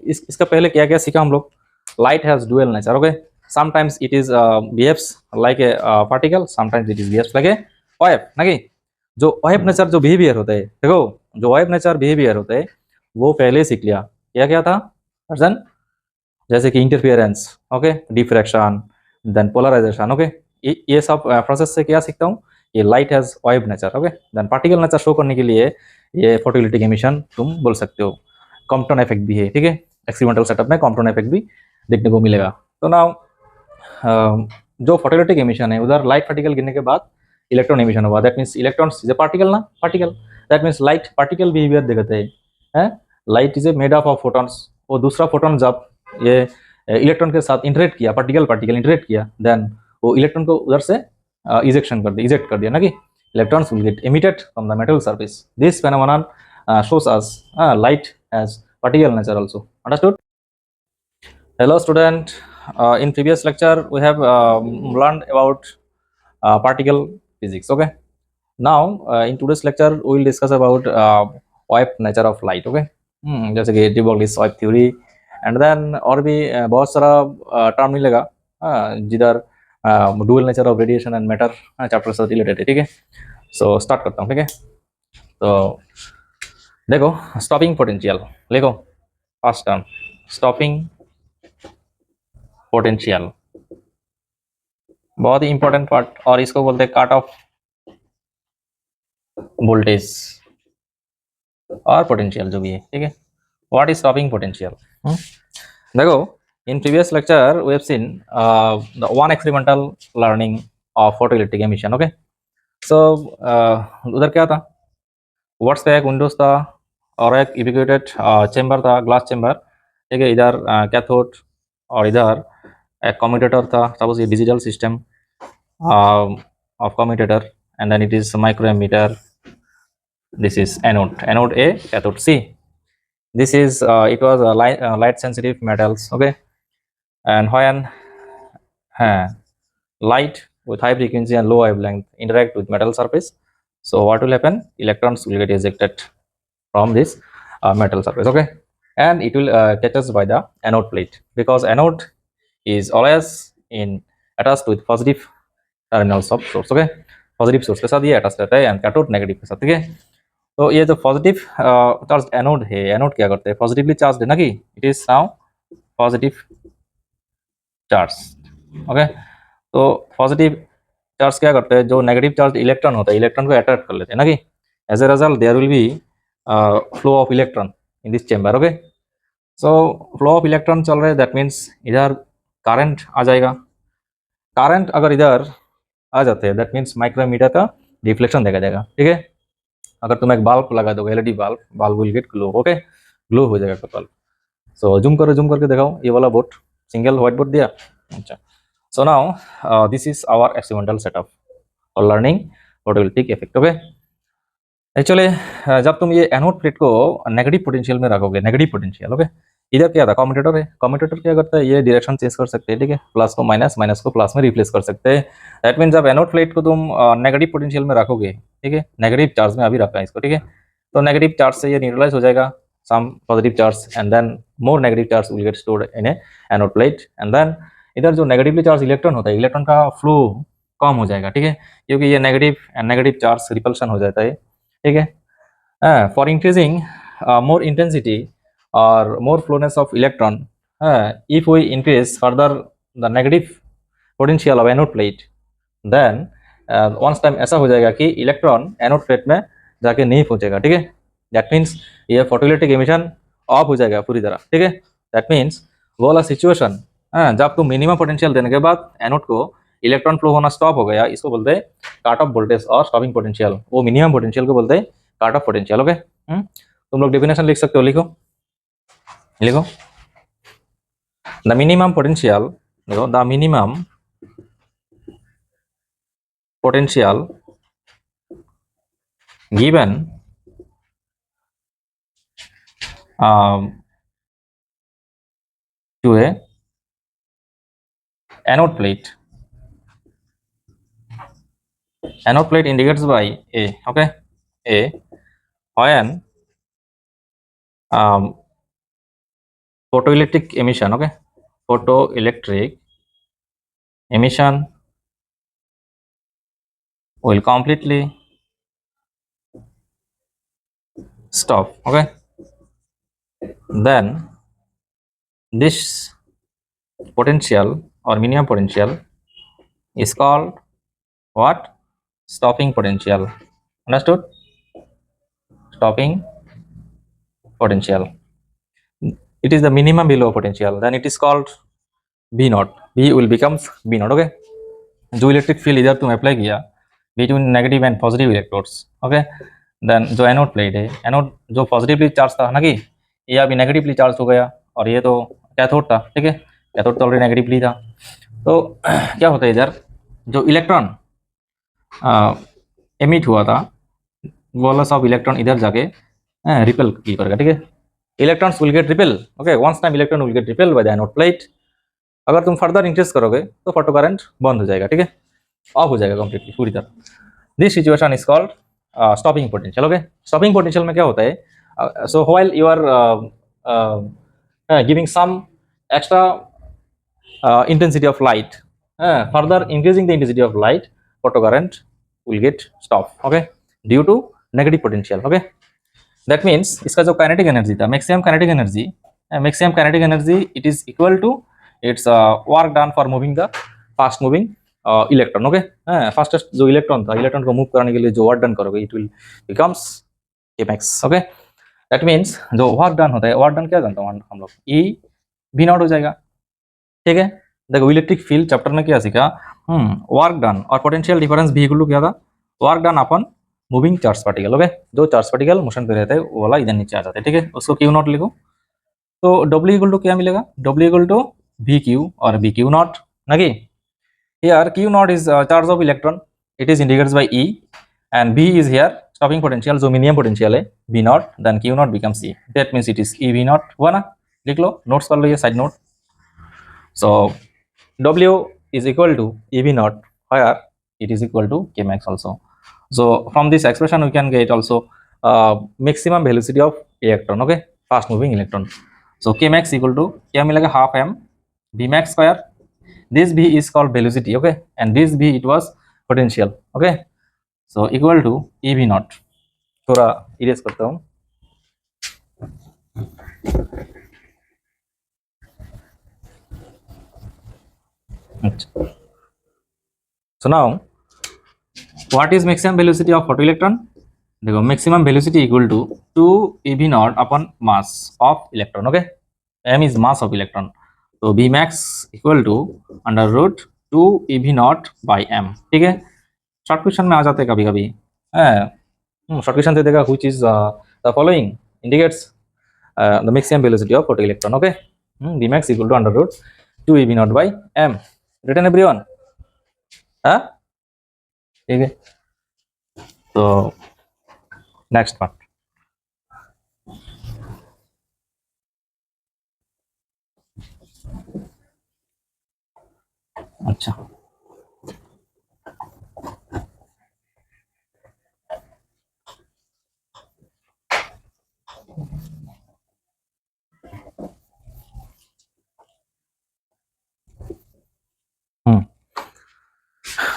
इसका पहले क्या क्या सीखा हम लोग? Light has dual nature, okay. Sometimes it is behaves like a particle, sometimes it is behaves like a wave, ना कि जो वेव नेचर जो बिहेवियर होता है, देखो जो वेव नेचर बिहेवियर होता है वो पहले ही सीख लिया। क्या क्या था अर्जन? जैसे कि interference, okay, diffraction, then polarisation, okay. ये सब प्रोसेस से क्या सीखता हूँ? ये light has wave nature, okay. Then particle nature show करने के लिए ये फोटोइलेक्ट्रिक एमिशन तुम बोल सकते हो। कॉम्पटन इफेक्ट भी है, ठीक है। एक्सपेरिमेंटल सेटअप में कॉम्पटन इफेक्ट भी देखने को मिलेगा। तो नाउ जो फोटोइलेक्ट्रिक एमिशन है उधर लाइट पार्टिकल गिरने के बाद इलेक्ट्रॉन एमिशन हुआ, that means electrons is a particle ना, particle, that means light particle behaviour दिखाते हैं। Light is a made up of photons. वो दूसरा फोटोन जब ये इलेक्ट्रॉन के साथ इंटरेक्ट किया, पार्टिकल पार्टिकल इंटरेक्ट किया, देन वो इलेक्ट्रॉन को उधर से इजेक्शन कर दिया, इजेक्ट कर दिया ना, कि electrons will get emitted from the metal surface. This phenomenon shows us light as particle nature also. Understood? Hello student. In previous lecture we have learned about particle physics, okay. Now in today's lecture we will discuss about wave nature of light, okay. जैसे कि de Broglie's wave theory, and then और भी बहुत सारा term मिलेगा जिधर dual nature of radiation and matter chapter से related है, ठीक है। सो स्टार्ट करता हूँ, ठीक है। तो देखो स्टॉपिंग पोटेंशियल लिखो, फर्स्ट टर्म स्टॉपिंग पोटेंशियल, बहुत ही इंपॉर्टेंट पार्ट, और इसको बोलते हैं कट ऑफ वोल्टेज और पोटेंशियल जो भी है, ठीक है। What is stopping potential? देखो in previous lecture we have seen the one experimental learning of photoelectric emission, okay. So उधर क्या था? वर्ड्स पे एक विंडोज था और एक इवेक्यूएटेड चेंबर था, ग्लास चेंबर, ठीक है। इधर कैथोड और इधर एक कम्यूटेटर था, सपोज ये digital system of commutator, and then it is micro ammeter, this is anode, anode A, cathode C. This is it was light sensitive metals, okay. And when light with high frequency and low wavelength interact with metal surface, so what will happen? Electrons will get ejected from this metal surface, okay, and it will catches by the anode plate, because anode is always in attached with positive terminals of source, okay। Positive source के साथ ये attach रहता है, and cathode negative के साथ, ठीक है। तो ये जो पॉजिटिव चार्ज एनोड है, एनोड क्या करते हैं? पॉजिटिवली चार्ज है ना, कि it is now positive charge, okay. तो पॉजिटिव चार्ज क्या करते हैं? जो नेगेटिव चार्ज इलेक्ट्रॉन होता है, इलेक्ट्रॉन को अट्रैक्ट कर लेते हैं ना, कि as a result there will be flow of electron in this chamber, okay. So flow of electron चल रहे हैं, दैट मीन्स इधर करंट आ जाएगा। करंट अगर इधर आ जाते हैं, दैट मीन्स माइक्रोमीटर का रिफ्लेक्शन देखा जाएगा, ठीक है। अगर तुम एक बल्ब लगा दोगे, LED bulb, bulb will get glow, okay, glow हो जाएगा बल्ब। सो जूम करो, जूम करके दिखाओ ये वाला बोर्ड, सिंगल व्हाइट बोर्ड दिया, अच्छा। So now this is our experimental setup for learning photovoltaic effect, okay. Actually जब तुम ये एनोड प्लेट को नेगेटिव पोटेंशियल में रखोगे, नेगेटिव पोटेंशियल, ओके, इधर क्या था? कम्यूटेटर है। कम्यूटेटर क्या करता है? ये डायरेक्शन चेंज कर सकते हैं, ठीक है। प्लस को माइनस, माइनस को प्लस में रिप्लेस कर सकते हैं। दैट मीन्स जब एनोड प्लेट को तुम नेगेटिव पोटेंशियल में रखोगे, ठीक है, नेगेटिव चार्ज में अभी रखा है इसको, ठीक है, तो नेगेटिव चार्ज से ये न्यूट्रलाइज हो जाएगा, some positive charge, and then more negative charge will get stored in a anode plate, and then इधर जो नेगेटिवली चार्ज इलेक्ट्रॉन होता है, इलेक्ट्रॉन का फ्लो कम हो जाएगा, ठीक है, क्योंकि ये negative and negative charge repulsion हो जाता है, ठीक है। For increasing more intensity or more flowness of electron, if we increase further the negative potential of anode plate, then once time ऐसा हो जाएगा कि इलेक्ट्रॉन एनोड प्लेट में जाके नहीं पहुंचेगा, ठीक है। दैट मीन्स ये फोटोइलेक्ट्रिक एमिशन ऑफ हो जाएगा पूरी तरह, ठीक है। दैट मीन्स वो वाला सिचुएशन जब तुम मिनिमम पोटेंशियल देने के बाद एनोड को इलेक्ट्रॉन फ्लो होना स्टॉप हो गया, इसको बोलते हैं कट ऑफ वोल्टेज और स्टॉपिंग पोटेंशियल। वो मिनिमम पोटेंशियल को बोलते हैं कट ऑफ पोटेंशियल, ओके। तुम लोग डेफिनेशन लिख सकते हो, लिखो लिखो। द मिनिमम पोटेंशियल, देखो the minimum potential given to a anode plate. Anode plate indicates by A, okay, A, when photoelectric emission, okay, photoelectric emission will completely stop, okay. Then this potential or minimum potential is called what? Stopping potential. Understood? Stopping potential. It is the minimum below potential. Then it is called B naught. B will becomes B naught, okay. जो electric field इधर तुम apply किया between negative and positive electrodes, okay, then जो anode plate है, anode जो positively charge था ना कि ये अभी नेगेटिवली चार्ज हो गया, और ये तो कैथोड था, ठीक है, कैथोड तो ऑलरेडी नेगेटिवली था। तो क्या होता है इधर जो इलेक्ट्रॉन एमिट हुआ था वो वाला सब इलेक्ट्रॉन इधर जाके रिपेल की करेगा, ठीक है, electrons will get repel, okay, once time electron will get repel by the anode plate. अगर तुम फर्दर इंक्रीज करोगे तो फोटो करंट बंद हो जाएगा, ठीक है, ऑफ हो जाएगा कंप्लीटली पूरी तरह। This situation is called stopping potential, okay. Stopping potential में क्या होता है, so while you are giving some extra intensity of light, further increasing the intensity of light, photocurrent will get stopped, okay, due to negative potential, okay. That means इसका जो kinetic energy था, maximum kinetic energy it is equal to its work done for moving the fast moving electron, okay. fastest जो electron था, electron को move कराने के लिए जो वर्क डन करोगे it will becomes kmax, okay. that means जो वर्क डन होता है, वर्क डन क्या जानता हूँ हम लोग, E V नॉट हो जाएगा, ठीक है। देखो इलेक्ट्रिक फील्ड चैप्टर में क्या सीखा, वर्क डन और पोटेंशियल डिफरेंस भी इक्वल टू क्या था, वर्क डन अपन मूविंग चार्ज पार्टिकल, ओके, जो चार्ज पार्टिकल मोशन पे रहते हैं वो वाला इधर नीचे आ जाता है, ठीक है, उसको क्यू नॉट लिखो। तो W इक्वल टू क्या मिलेगा, W equal to V Q और वी क्यू नॉट, ना कि here Q naught is charge of electron, it is indicated by E, and V is here stopping potential जो minimum potential है V naught, then Q naught becomes E, that means it is E V naught, हुआ ना, लिख लो, notes कर लो ये side note. So W is equal to EV naught, where it is equal to Kmax also. So from this expression we can get also maximum velocity of electron, okay, fast moving electron. So Kmax equal to क्या मिलेगा, half m V max square. This V is called velocity, okay, and this V it was potential, okay. So equal to EV naught. थोड़ा erase करता हूँ। So now what is maximum velocity of photoelectron? देखो maximum velocity equal to 2 ev naught upon mass of electron, okay, m is mass of electron, तो b max equal to under root 2 ev naught by m, ठीक है। Short question में आ जाते हैं कभी कभी, short question दे देगा which is the following indicates the maximum velocity of photoelectron, okay, b max equal to under root 2 ev naught by m, written everyone, हाँ, ठीक है। तो नेक्स्ट पार्ट, अच्छा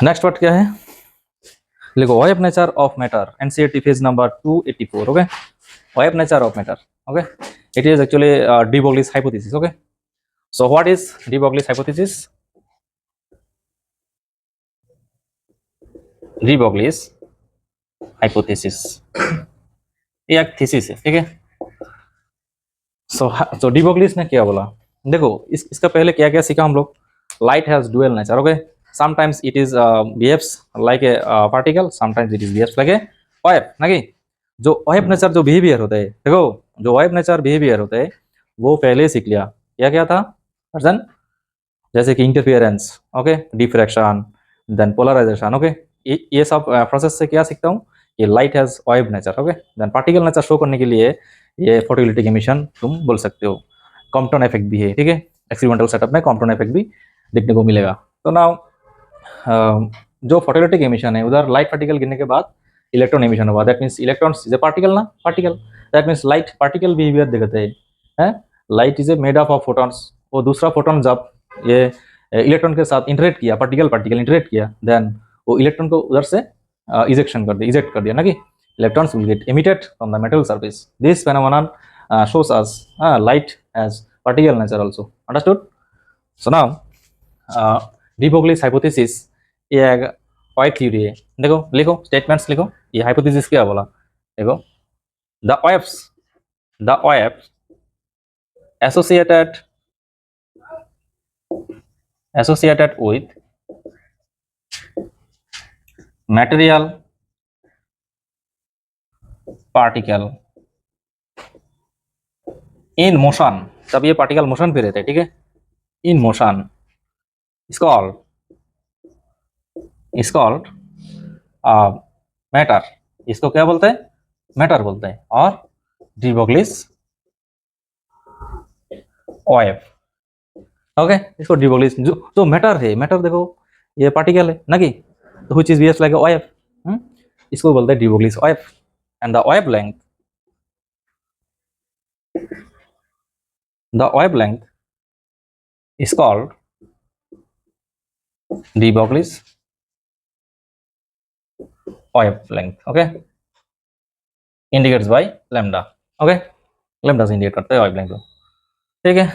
नेक्स्ट पार्ट क्या है, लिखो wave nature of matter, NCERT page number 284, okay, wave nature of matter, okay, it is actually de Broglie's hypothesis, okay. So what is de Broglie's hypothesis? de Broglie's hypothesis ये एक thesis है, ठीक है। सो de Broglie's ने क्या बोला, देखो इसका पहले क्या क्या सीखा हम लोग, light has dual nature, okay, sometimes it is behaves like a particle, sometimes it is behaves like a wave, ना कि जो wave नेचर जो बिहेवियर होता है, देखो जो wave नेचर बिहेवियर होता है वो पहले सीख लिया, क्या क्या था अर्जन, जैसे कि interference, okay, diffraction, then polarisation, okay, ये सब प्रोसेस से क्या सीखता हूँ, ये light has wave nature, okay, then particle nature show करने के लिए ये फोटोइलेक्ट्रिक एमिशन तुम बोल सकते हो, कॉम्पटन इफेक्ट भी है, ठीक है, एक्सपेरिमेंटल सेटअप में कॉम्पटन इफेक्ट भी देखने को मिलेगा। तो नाउ जो फोटोइलेक्ट्रिक एमिशन है उधर लाइट पार्टिकल गिरने के बाद इलेक्ट्रॉन एमिशन हुआ, that means electrons is a particle ना, particle, that means light particle behaviour दिखाते हैं, light is a made up of photons. वो दूसरा फोटोन जब ये इलेक्ट्रॉन के साथ इंटरेक्ट किया, पार्टिकल पार्टिकल इंटरेक्ट किया, देन वो इलेक्ट्रॉन को उधर से इजेक्ट कर दिया ना कि electrons will get emitted from the metal surface. This phenomenon shows us light as particle nature also. Understood? So now de Broglie's hypothesis ये एक वाइट थ्योरी है। देखो लिखो स्टेटमेंट्स लिखो, ये हाइपोथेसिस क्या बोला देखो, the waves associated with material particle in motion, तब ये पार्टिकल मोशन पे रहते हैं, ठीक है, in motion is called matter, इसको क्या बोलते हैं, मैटर बोलते हैं, और de Broglie's wave, ओके, इसको de Broglie's जो मैटर है, मैटर देखो ये पार्टिकल है ना कि, तो which is behaves like a wave, इसको बोलते हैं de Broglie's wave, and the wavelength is called de Broglie's wavelength, okay, indicates by lambda, okay, lambda से इंडिकेट करते हैं wavelength को, ठीक है।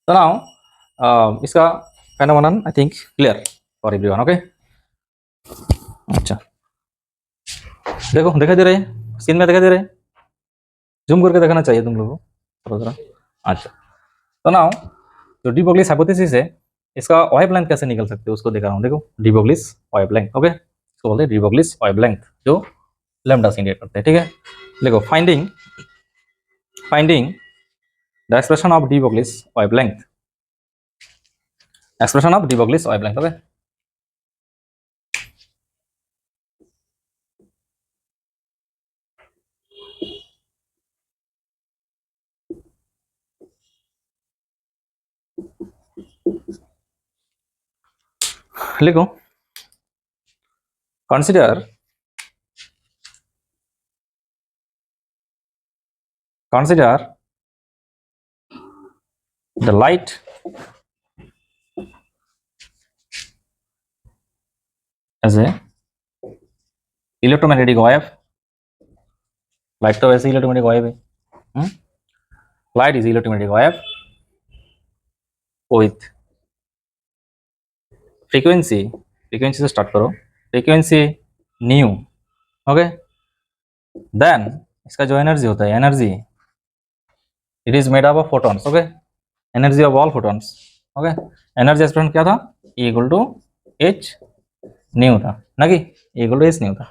तो नाउ इसका phenomenon I think clear for everyone, okay. अच्छा देखो दिखाई दे रहे हैं, स्क्रीन में दिखाई दे रहे हैं, जूम करके दिखाना चाहिए तुम लोगों को थोड़ा। अच्छा तो नाउ जो de Broglie's हाइपोथेसिस है, इसका वेवलेंथ कैसे निकल सकते हो उसको दिखा रहा हूँ, देखो de Broglie's वेवलेंथ, ओके, इसको बोलते हैं de Broglie's वेवलेंथ जो लैम्डा से इंडिकेट करते हैं, ठीक है। देखो finding the expression of de Broglie's wavelength, expression of de Broglie's wavelength, okay, लिखो consider the light as a electromagnetic wave, light तो वैसे इलेक्ट्रोमैग्नेटिक वेव है, light is electromagnetic wave with frequency से स्टार्ट करो, फ्रीक्वेंसी न्यू, ओके, देन इसका जो energy होता है, energy it is made up of photons, okay, energy of all photons, okay, energy expression क्या था, E equal to h nu था ना कि, E equal to h nu था।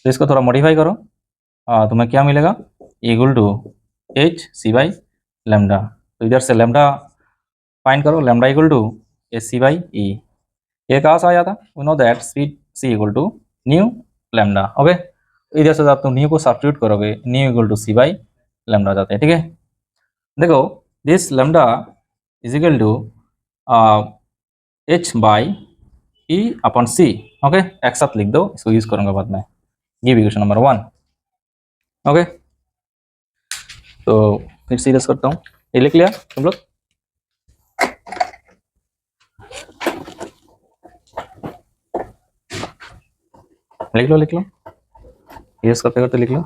तो इसको थोड़ा मॉडिफाई करो, तुम्हें क्या मिलेगा, E equal to H C by lambda, तो इधर से लैम्डा फाइंड करो, lambda equal to H C by E, ये कहाँ से आया था, we know that C equal to nu lambda, okay, इधर से जब तुम न्यू को सब्स्टिट्यूट करोगे, nu equal to C by lambda जाते हैं, ठीक है। देखो this lambda is equal to H by E upon C, okay, एक साथ लिख दो, इसको यूज करूंगा बाद में, गिव इक्वेशन नंबर 1, ओके। तो फिर सीरियस करता हूँ, ये लिख लिया तुम लोग, लिख लो यूज करते करते लिख लो।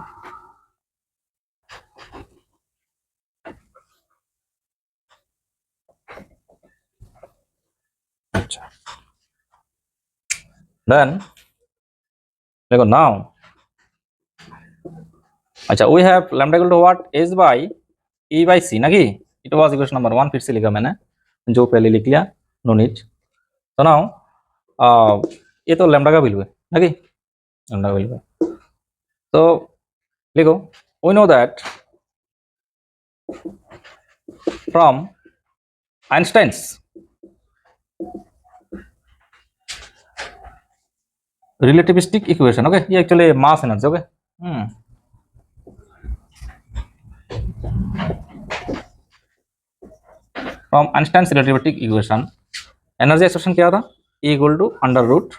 अच्छा देन देखो नाउ, अच्छा we have lambda equal to what, H by E by C ना कि, इट वाज इक्वेशन नंबर 1, फिर से लिखा मैंने, जो पहले लिख लिया, नो नीड। तो नाउ ये तो लैम्डा का वैल्यू है ना कि, लैम्डा का वैल्यू है, तो लिखो we know that from Einstein's relativistic equation, okay, ये actually mass energy, okay, from Einstein's relativistic equation, energy expression क्या था, E equal to under root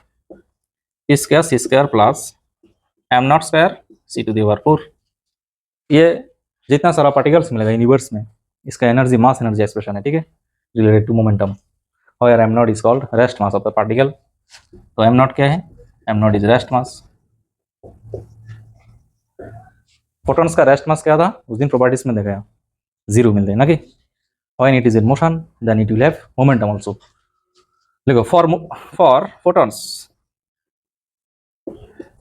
E square C square plus m nought square C to the power 4, ये जितना सारा particles मिलेगा universe में, इसका energy mass energy expression है, ठीक है, रिलेटेड टू मोमेंटम। और am not is called rest mass of the particle. तो एम नॉट क्या है? Am not is rest mass. Photons का रेस्ट मास क्या था उस दिन प्रॉपर्टीज में देखा, 0 मिलते हैं ना कि when it is in motion then it will have momentum also. देखो for photons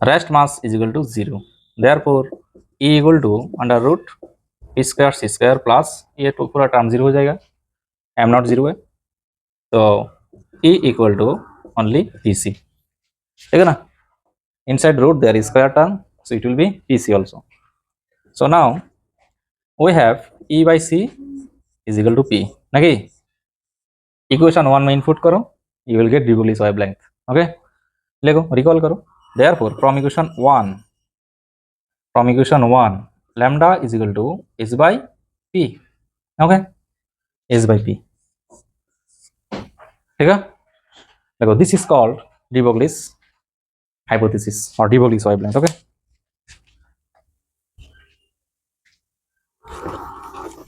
rest mass is equal to 0, therefore E equal to under root P square C square plus ये तो पूरा टर्म 0 हो जाएगा, एम नॉट 0 है तो E equal to only P C, ठीक है ना। Inside root there is square term so it will be PC also. So now we have E by C is equal to P ना कि equation 1 में input करो you will get de Broglie's wavelength, okay। देखो recall करो, therefore from equation 1 lambda is equal to S by P, okay, S by P, ठीक है। देखो this is called de Broglie's hypothesis or de Broglie's wavelength, okay।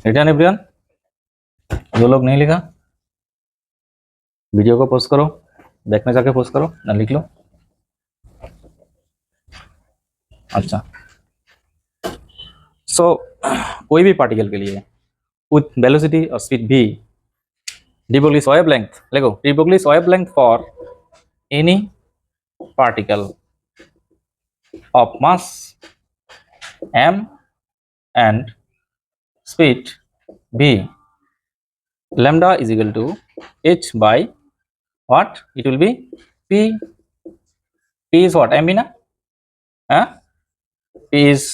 Return everyone, जो लोग नहीं लिखा video को पोस्ट करो, बैक में जाके पोस्ट करो ना, लिख लो। अच्छा सो कोई भी पार्टिकल के लिए विथ वेलोसिटी और speed v, de Broglie's wavelength देखो, de Broglie's wavelength for any particle of mass m and speed v, lambda is equal to h by what? It will be p. P is what? m ना, p is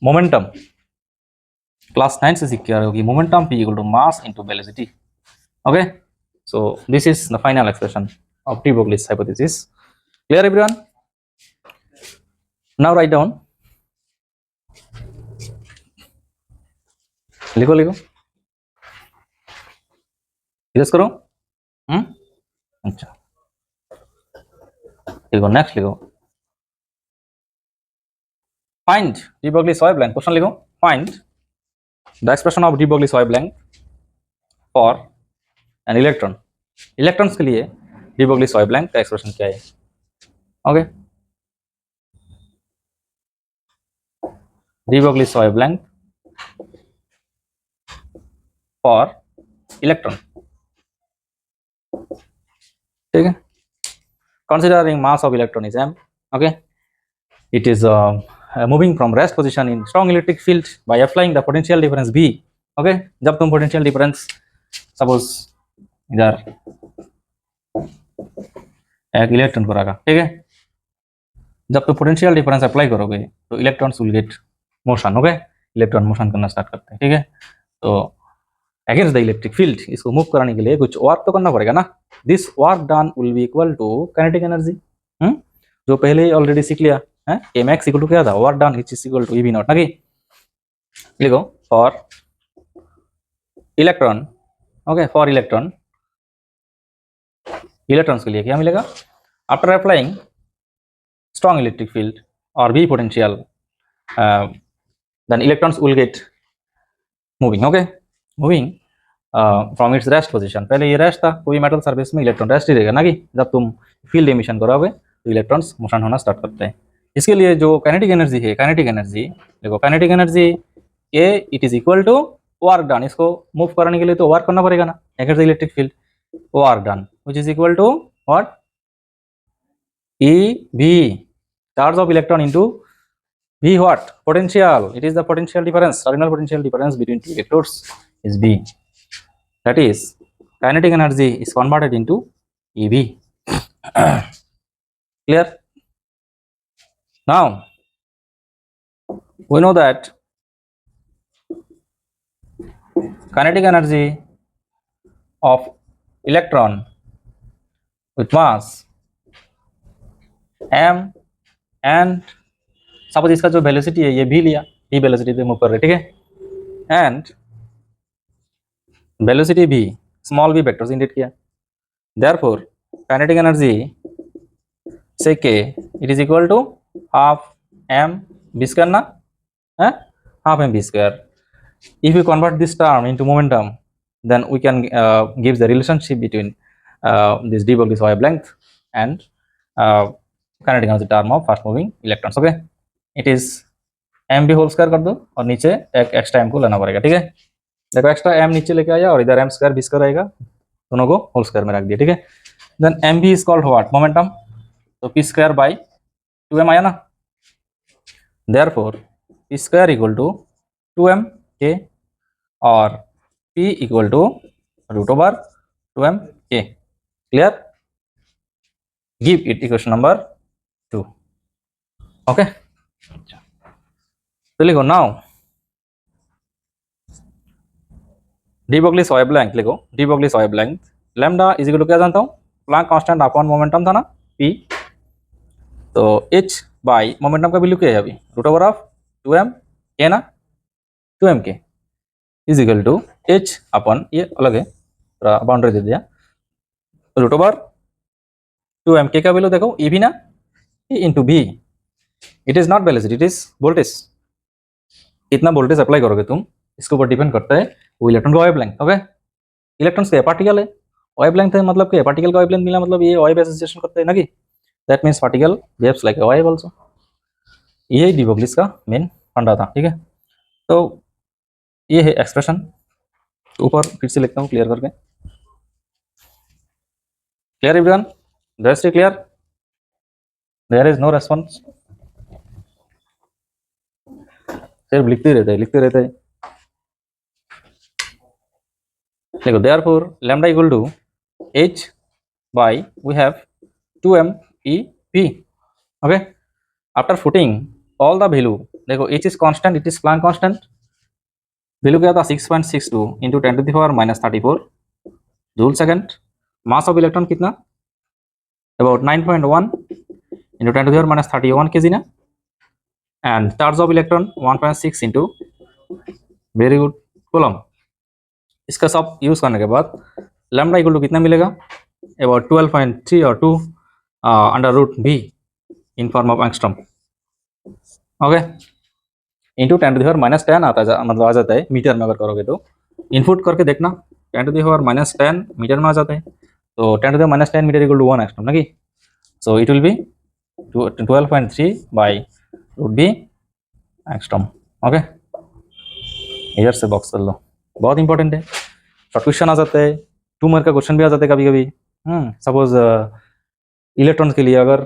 momentum। Class 9 से सीख के आ रहे हो कि momentum p equal to mass into velocity, okay। So this is the final expression of de Broglie's hypothesis. Clear everyone? Now write down, लिखो लिखो erase करो। अच्छा लिखो, नेक्स्ट लिखो, find de Broglie's wavelength, question लिखो, find the expression of de Broglie's wavelength for an electron. Electrons के लिए de Broglie's wavelength का एक्सप्रेशन क्या है, okay. de Broglie's wavelength for electron, ठीक है। considering mass of electron is m, okay, it is moving from rest position in strong electric field by applying the potential difference V, okay। जब तुम potential difference suppose इधर एक electron को रखा, ठीक है, जब तुम पोटेंशियल डिफरेंस अप्लाई करोगे तो electrons will get motion, okay. Electron motion करना स्टार्ट करते हैं, ठीक है। तो अगेंस्ट द इलेक्ट्रिक फील्ड इसको मूव कराने के लिए कुछ वर्क तो करना पड़ेगा ना। This work done will be equal to kinetic energy, जो पहले ही ऑलरेडी सीख लिया है। के मैक्स इक्वल टू क्या था? Work done which is equal to eV nought ना कि। लिखो for electron, okay, for electron, electrons के लिए क्या मिलेगा? After applying strong electric field और V potential then electrons will get moving, okay, moving from its rest position. पहले ये रेस्ट था, कोई मेटल सरफेस में इलेक्ट्रॉन रेस्ट ही रहेगा ना कि जब तुम फील्ड एमिशन करोगे तो इलेक्ट्रॉन्स मोशन होना स्टार्ट करते हैं। इसके लिए जो काइनेटिक एनर्जी है, काइनेटिक एनर्जी देखो, kinetic energy a it is equal to work done. इसको मूव कराने के लिए तो वर्क करना पड़ेगा ना against the electric field, work done which is equal to what? E V, charge of electron into V what? Potential. It is the potential difference, terminal potential difference between two vectors is V. That is, kinetic energy is converted into EV. Clear? Now, we know that kinetic energy of electron with mass m and suppose इसका जो velocity है ये भी लिया, v velocity पे move कर रहे, ठीक है, एंड वेलोसिटी भी स्मॉल v वेक्टर्स इंडिकेट किया। देयरफॉर काइनेटिक एनर्जी से K it is equal to half m v square ना, है half m v square If we convert this term into momentum, then we can give the relationship between this d Broglie's wavelength and kinetic energy term of fast moving electrons. Okay, it is mv whole square कर दो और नीचे एक extra m को लेना पड़ेगा। ठीक है, देखो एक्स्ट्रा m नीचे लेके आया और इधर m स्क्वायर v स्क्वायर आएगा, दोनों को होल स्क्वायर में रख दिया। ठीक है, then mv is called what, momentum, तो p स्क्वायर बाय 2m आया ना, therefore p square equal to 2m k और p equal to root over 2m k। Clear, give it equation number 2। Okay, तो लिखो नाउ डी ब्रोगलीस वेवलेंथ, लिखो de Broglie's wavelength lambda is equal to क्या जानता हूँ, Planck constant upon momentum था ना p, तो h बाय मोमेंटम का वैल्यू क्या है अभी, root over of 2m k ना, 2m k is equal to h upon, ये अलग है पूरा बाउंड्री दे दिया, रूट ओवर 2m k का वैल्यू देखो e भी ना, e into v, it is not velocity, it is voltage. इतना वोल्टेज अप्लाई करोगे तुम, इसके ऊपर डिपेंड करता है वो इलेक्ट्रॉन का वेवलेंथ। ओके, इलेक्ट्रॉन्स का पार्टिकल है, वेवलेंथ है, मतलब कि पार्टिकल का वेवलेंथ मिला मतलब ये वेव एसोसिएशन करते हैं ना, कि that means particle waves like wave also. ये डी ब्रोगलीस का मेन फंडा था। ठीक है, तो ये है एक्सप्रेशन, ऊपर फिर से लिखता हूँ क्लियर करके। Clear everyone, that's clear, there is no response, सिर्फ लिखते रहते हैं। देखो therefore lambda equal to h by we have 2m e p। Okay, after putting all the value, देखो h is constant, it is Planck constant, value क्या था 6.62 into 10 to the power -34 joule second. Mass of electron कितना, about 9.1 into 10 to the power -31 kg ना, and charge of electron 1.6 into, very good, coulomb. इसका सब use करने के बाद lambda equal to कितना मिलेगा, अबाउट 12.3 और 2 under root v in form of angstrom. Okay, into 10 to the power -10 आता है, मतलब आ जाता है मीटर में, अगर करोगे तो इनपुट करके देखना, 10 टू द पावर -10 मीटर में आ जाता है, तो 10 to the power -10 metre equal to 1 angstrom ना, कि so it will be 12.3 by root v angstrom. Okay, इधर से बॉक्स कर लो, बहुत इंपॉर्टेंट है, शॉर्ट क्वेश्चन आ जाता है, 2 मार्क का क्वेश्चन भी आ जाता है कभी कभी। सपोज इलेक्ट्रॉन्स के लिए अगर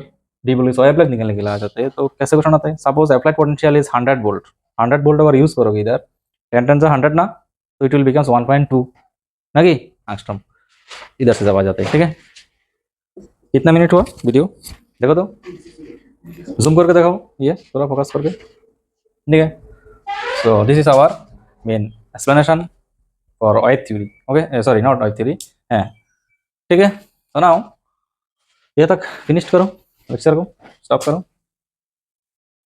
डी ब्रोगलीस वेवलेंथ निकलने के लिए आ जाते हैं, तो कैसे क्वेश्चन आता है, suppose applied potential is 100 volt, 100 volt अगर यूज करोगे इधर 10 10 से 100 ना, तो इट विल बिकम्स 1.2 ना, कि एंगस्ट्रॉम, इधर से जब आ जाते हैं। ठीक है, कितना मिनट हुआ वीडियो, देखो तो, जूम करके दिखाओ, ये थोड़ा फोकस करके। ठीक है, so this is our main explanation for wave theory. Okay, sorry not wave theory है। ठीक है, तो नाउ ये तक फिनिश करो, लेक्चर को स्टॉप करो।